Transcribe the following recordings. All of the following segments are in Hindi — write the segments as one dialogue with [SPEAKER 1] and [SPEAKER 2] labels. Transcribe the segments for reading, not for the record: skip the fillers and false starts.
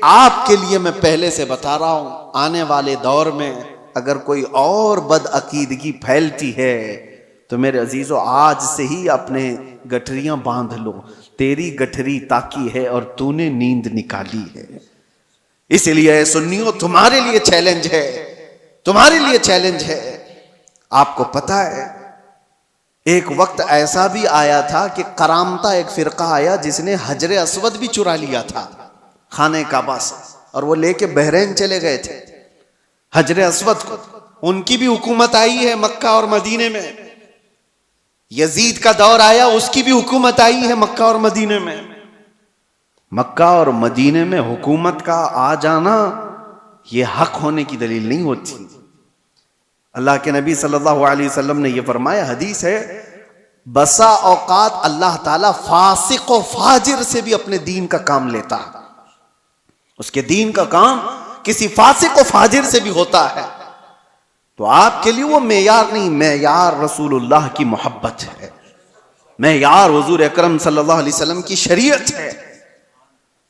[SPEAKER 1] आपके लिए मैं पहले से बता रहा हूं, आने वाले दौर में अगर कोई और बदअकीदगी फैलती है तो मेरे अजीजों आज से ही अपने गठरियां बांध लो। तेरी गठरी ताकी है और तूने नींद निकाली है। इसलिए सुन्नियों तुम्हारे लिए चैलेंज है, तुम्हारे लिए चैलेंज है। आपको पता है एक वक्त ऐसा भी आया था कि करामता एक फिरका आया जिसने हजरे अस्वद भी चुरा लिया था खाने काबा से, और वो लेके बहरीन चले गए थे हजरे अस्वद को। उनकी भी हुकूमत आई है मक्का और मदीने में। यजीद का दौर आया, उसकी भी हुकूमत आई है मक्का और मदीने में। मक्का और मदीने में हुकूमत का आ जाना यह हक होने की दलील नहीं होती। अल्लाह के नबी सल्लल्लाहु अलैहि वसल्लम ने यह फरमाया, हदीस है, बसा औकात अल्लाह ताला फासिक और फाजिर से भी अपने दीन का काम लेता है। उसके दीन का काम किसी फासिक और फाजिर से भी होता है। तो आपके लिए वो मेयार नहीं, मेयार रसूलुल्लाह की मोहब्बत है, मेयार हुजूर अकरम सल्लल्लाहु अलैहि वसल्लम की शरीयत है।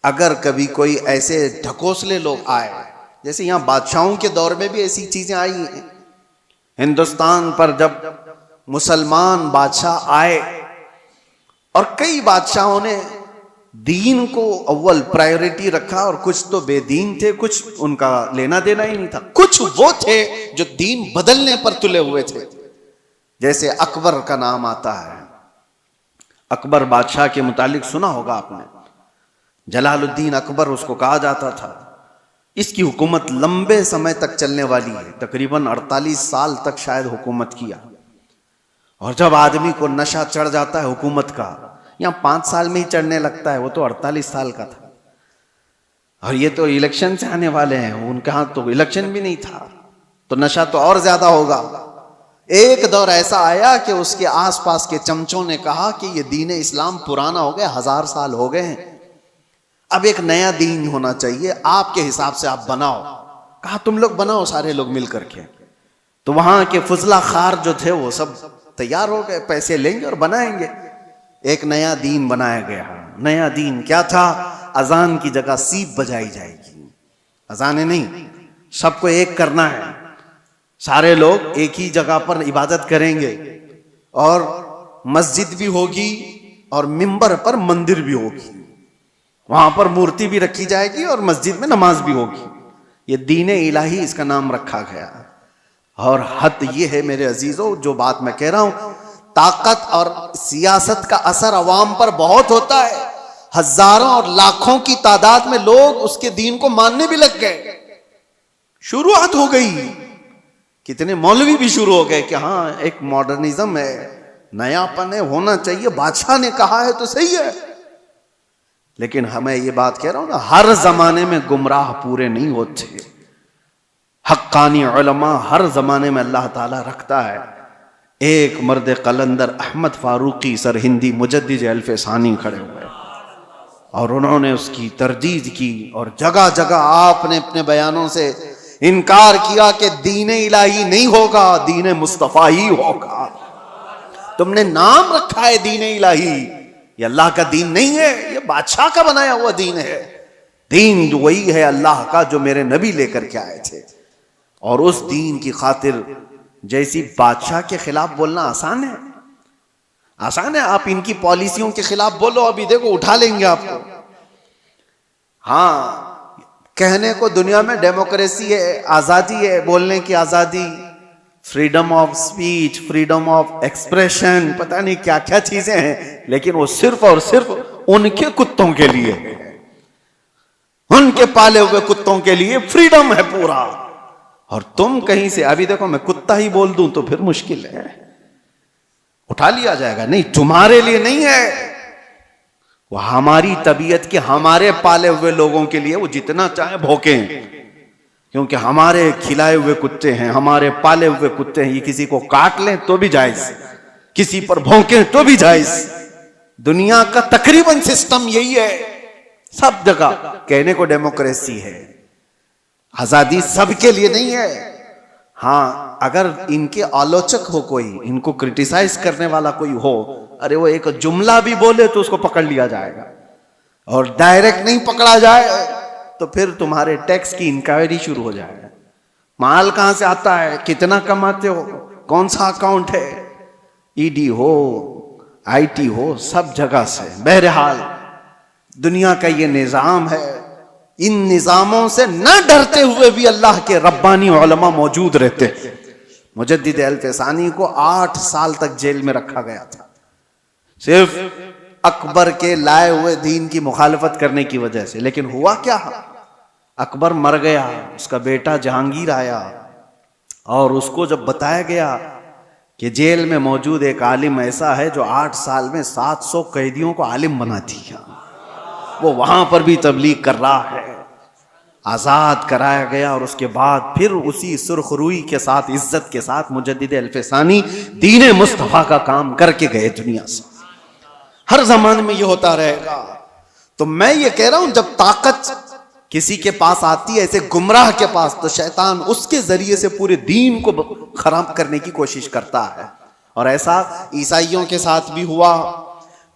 [SPEAKER 1] अगर कभी कोई ऐसे ढकोसले लोग आए, जैसे यहां बादशाहों के दौर में भी ऐसी चीजें आई हैं, हिंदुस्तान पर जब मुसलमान बादशाह आए और कई बादशाहों ने दीन को अव्वल प्रायोरिटी रखा, और कुछ तो बेदीन थे, कुछ उनका लेना देना ही नहीं था। कुछ वो थे जो दीन बदलने पर तुले हुए थे। जैसे अकबर का नाम आता है, अकबर बादशाह के मुतालिक सुना होगा आपने, जलालुद्दीन अकबर उसको कहा जाता था। इसकी हुकूमत लंबे समय तक चलने वाली है, तकरीबन 48 साल तक शायद हुकूमत किया। और जब आदमी को नशा चढ़ जाता है हुकूमत का, यहाँ 5 साल में ही चढ़ने लगता है, वो तो 48 साल का था। और ये तो इलेक्शन से आने वाले हैं, उनके हाथ तो इलेक्शन भी नहीं था, तो नशा तो और ज्यादा होगा। एक दौर ऐसा आया कि उसके आसपास के चमचों ने कहा कि ये दीन इस्लाम पुराना हो गया, 1000 साल हो गए हैं, अब एक नया दीन होना चाहिए, आपके हिसाब से आप बनाओ। कहा तुम लोग बनाओ, सारे लोग मिल करके। तो वहां के फुजला खार जो थे वो सब तैयार हो गए, पैसे लेंगे और बनाएंगे। एक नया दीन बनाया गया। नया दीन क्या था? अजान की जगह सीप बजाई जाएगी। अजाने नहीं, सबको एक करना है, सारे लोग एक ही जगह पर इबादत करेंगे, और मस्जिद भी होगी और मिंबर पर मंदिर भी होगी, वहां पर मूर्ति भी रखी जाएगी और मस्जिद में नमाज भी होगी। ये दीन इलाही इसका नाम रखा गया। और हद ये है मेरे अजीजों, जो बात मैं कह रहा हूं, ताकत और सियासत का असर अवाम पर बहुत होता है। हजारों और लाखों की तादाद में लोग उसके दीन को मानने भी लग गए। शुरुआत हो गई, कितने मौलवी भी शुरू हो गए कि हाँ एक मॉडर्निज्म है, नयापन है, होना चाहिए, बादशाह ने कहा है तो सही है। लेकिन हमें ये बात कह रहा हूं ना, हर जमाने में गुमराह पूरे नहीं होते। हक्कानी उलमा हर जमाने में अल्लाह ताला रखता है। एक मर्द कलंदर अहमद फारूकी सर हिंदी मुजद्दिद अल्फसानी खड़े हुए और उन्होंने उसकी तरदीद की, और जगह जगह आपने अपने बयानों से इनकार किया कि दीन इलाही नहीं होगा, दीन मुस्तफा ही होगा। तुमने नाम रखा है दीन इलाही, ये अल्लाह का दीन नहीं है, ये बादशाह का बनाया हुआ दीन है। दीन वही है अल्लाह का जो मेरे नबी लेकर के आए थे। और उस दीन की खातिर जैसी बादशाह के खिलाफ बोलना आसान है, आसान है। आप इनकी पॉलिसियों के खिलाफ बोलो, अभी देखो उठा लेंगे आपको। हाँ, कहने को दुनिया में डेमोक्रेसी है, आजादी है, बोलने की आजादी, freedom of speech, freedom of expression, पता नहीं क्या क्या चीजें हैं, लेकिन वो सिर्फ और सिर्फ उनके कुत्तों के लिए है, उनके पाले हुए कुत्तों के लिए फ्रीडम है पूरा। और तुम कहीं से, अभी देखो मैं कुत्ता ही बोल दूं तो फिर मुश्किल है, उठा लिया जाएगा। नहीं, तुम्हारे लिए नहीं है, वो हमारी तबीयत के, हमारे पाले हुए लोगों के लिए वो जितना चाहे भौंकें, क्योंकि हमारे खिलाए हुए कुत्ते हैं, हमारे पाले हुए कुत्ते हैं। ये किसी को काट लें तो भी जायज, किसी पर भौंकें तो भी जायज। दुनिया का तकरीबन सिस्टम यही है, सब जगह कहने को डेमोक्रेसी है, आजादी सबके लिए नहीं है। हाँ, अगर इनके आलोचक हो कोई, इनको क्रिटिसाइज करने वाला कोई हो, अरे वो एक जुमला भी बोले तो उसको पकड़ लिया जाएगा, और डायरेक्ट नहीं पकड़ा जाए तो फिर तुम्हारे टैक्स की इंक्वायरी शुरू हो जाएगा। माल कहां से आता है, कितना कमाते हो, कौन सा अकाउंट है, ईडी हो, आईटी हो, सब जगह से। बहरहाल दुनिया का ये निजाम है। इन निजामों से न डरते हुए भी अल्लाह के रब्बानी उलमा मौजूद रहते हैं। मुजद्दिद अल-फसानी को 8 साल तक जेल में रखा गया था, सिर्फ अकबर के लाए हुए दीन की मुखालफत करने की वजह से। लेकिन हुआ क्या, अकबर मर गया, उसका बेटा जहांगीर आया और उसको जब बताया गया कि जेल में मौजूद एक आलिम ऐसा है जो 8 साल में 700 कैदियों को आलिम बना दिया, वो वहां पर भी तबलीग कर रहा है, आजाद कराया गया। और उसके बाद फिर उसी सुरखरुई के साथ, इज्जत के साथ मुजद्दिद अल-फसानी दीन मुस्तफा का काम करके गए दुनिया से। हर जमाने में ये होता रहेगा। तो मैं ये कह रहा हूं, जब ताकत किसी के पास आती है ऐसे गुमराह के पास, तो शैतान उसके जरिए से पूरे दीन को खराब करने की कोशिश करता है। और ऐसा ईसाइयों के साथ भी हुआ,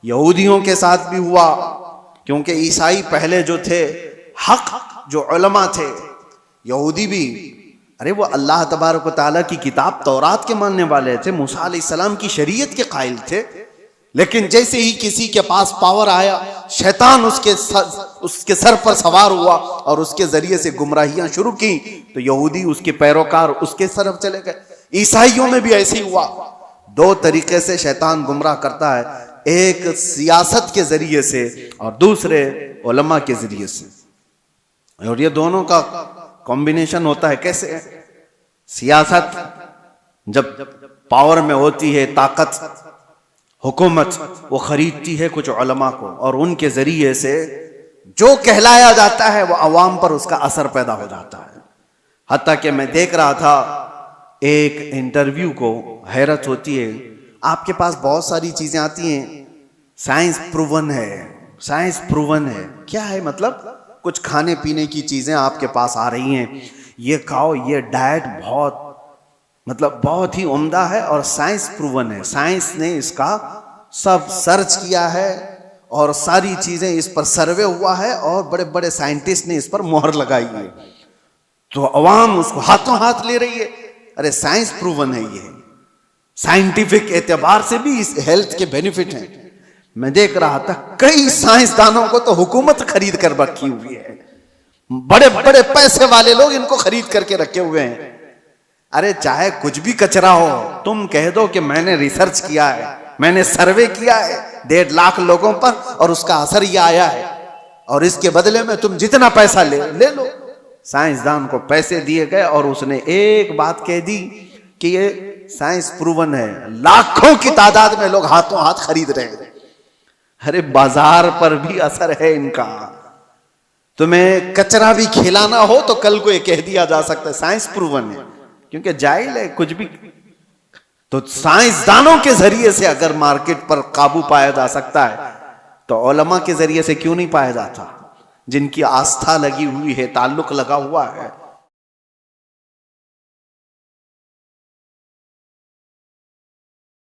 [SPEAKER 1] यहूदियों के साथ भी हुआ, क्योंकि ईसाई पहले जो थे, हक जो उलमा थे, यहूदी भी, अरे वो अल्लाह तबारक व तआला की किताब तौरात के मानने वाले थे, मूसा अलैहिस्सलाम की शरीयत के कायल थे। लेकिन जैसे ही किसी के पास पावर आया, शैतान उसके सर पर सवार हुआ और उसके जरिए से गुमराहियां शुरू की, तो यहूदी उसके पैरोकार उसके तरफ चले गए। ईसाइयों में भी ऐसे ही हुआ। 2 तरीके से शैतान गुमराह करता है, एक सियासत के जरिए से और दूसरे उलमा के जरिए से। और ये दोनों का कॉम्बिनेशन होता है कैसे, सियासत जब पावर में होती है, ताकत हुकूमत, वो खरीदती है कुछ उलमा को और उनके जरिए से जो कहलाया जाता है वो अवाम पर उसका असर पैदा हो जाता है। हत्ता कि मैं देख रहा था एक इंटरव्यू को, हैरत होती है, आपके पास बहुत सारी चीजें आती हैं, साइंस प्रूवन है, साइंस प्रूवन है। क्या है मतलब, कुछ खाने पीने की चीजें आपके पास आ रही हैं, ये खाओ, ये डाइट बहुत ही उम्दा है और साइंस प्रूवन है, साइंस ने इसका सब सर्च किया है और सारी चीजें इस पर सर्वे हुआ है और बड़े बड़े साइंटिस्ट ने इस पर मोहर लगाई है। तो अवाम उसको हाथों हाथ ले रही है, अरे साइंस प्रूवन है, ये साइंटिफिक एतबार से भी इस हेल्थ के बेनिफिट हैं। मैं देख रहा था कई साइंसदानों को तो हुकूमत खरीद कर रखी हुई है, बड़े बड़े पैसे वाले लोग इनको खरीद करके रखे हुए हैं। अरे चाहे कुछ भी कचरा हो, तुम कह दो कि मैंने रिसर्च किया है, मैंने सर्वे किया है 1.5 लाख लोगों पर और उसका असर ये आया है, और इसके बदले में तुम जितना पैसा ले लो। साइंसदान को पैसे दिए गए और उसने एक बात कह दी कि ये साइंस प्रूवन है, लाखों की तादाद में लोग हाथों हाथ खरीद रहे हैं। अरे बाजार पर भी असर है इनका। तुम्हें कचरा भी खिलाना हो तो कल को ये कह दिया जा सकता है साइंस प्रूवन है, क्योंकि जाहिल है कुछ भी। तो साइंसदानों के जरिए से अगर मार्केट पर काबू पाया जा सकता है तो उलमा के जरिए से क्यों नहीं पाया जाता, जिनकी आस्था लगी हुई है, ताल्लुक लगा हुआ है।